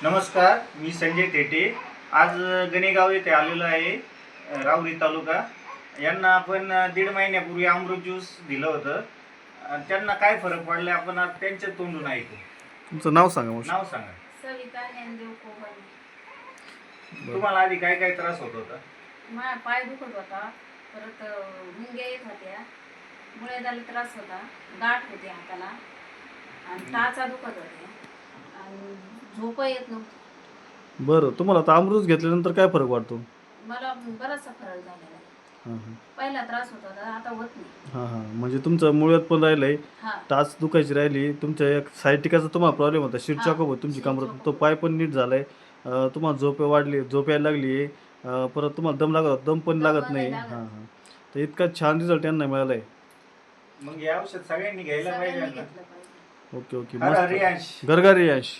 नमस्कार, मी संजय तेटे. आज गणेगाव येथे आलेलो आहे, राहुरी तालुका. यांना आपण 1.5 महिन्यापूर्वी अमृत ज्यूस दिलं होतं. त्यांना काय फरक पडला आपण आज त्यांच्या तोंडून ऐकू. तुमचं नाव सांगा मग. नाव सांगा. सविता ज्ञानदेव कोहली. तुम्हाला आधी काय काय त्रास होत होता? माझा पाय दुखत होता, परत मुंग्या येत होत्या, मुळ्याला त्रास होता, गाठ होती हाताला आणि टाचा दुखत होत्या आणि झोप येत नव्हती. बरं, तुम्हाला आता अमृत घेतल्यानंतर काय फरक वाटतो? मला बराचसा फरक झालेला आहे. हां हां पहिला त्रास होत होता, आता होत नाही. हां हां म्हणजे तुमचं मुळ्यात पण राहिलंय, हा टाच दुखायची राहिली, तुमच्या एक सायटिकाचा तुम्हाला प्रॉब्लेम होता, शीट हां, चॉकअप होत तुमची कमरात, शीट तो चॉकअप. पाय पण नीट झालाय. तुम्हाला झोप वाढली, झोप यायला लागली, परत तुम्हाला दम लागत होता, दम पण दम लागत नाही नाही. लागत. हां हां तर इतका छान रिझल्ट यांना मिळाला आहे. मग हे औषध सगळ्यांनी घ्यायला सगळ्यांनी पाहिजे. घेतलं पाहिजे. ओके ओके हर मस्त. हरियांश. घरघरी यश.